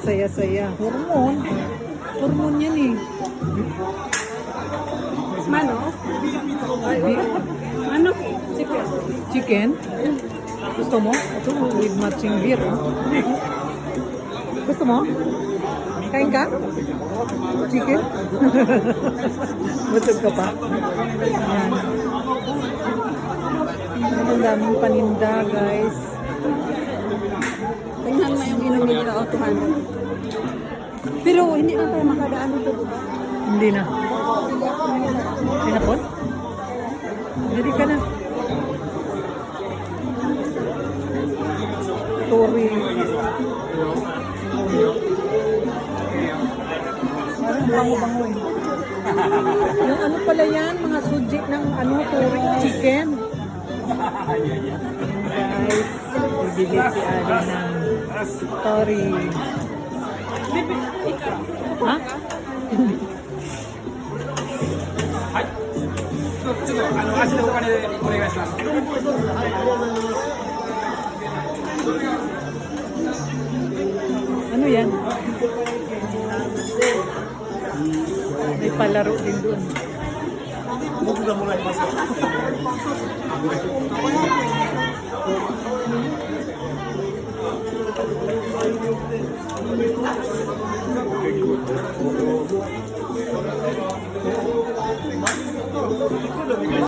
saya-saya. Hormon. Hormon yan eh. Mano? Ano? Chicken. Chicken? Gusto mo? Ito, with matching beer. Oh. Gusto mo? Kain ka? Chicken? Busog ka pa? Ayan. Ang daming paninda, guys. Tingnan mo yung inumin nila, 200. Pero hindi na tayo makadaan dito. Hindi na. Pinapon? Hindi ka na. Sorry. Parang bango-bango eh. Yung ano pala yan, mga suji ng ano, touring chicken. Guys, bibili si Ali ng tori. Ha? Hindi. ちょっと足でお金でお願いします。Ano yan? May palaro din doon.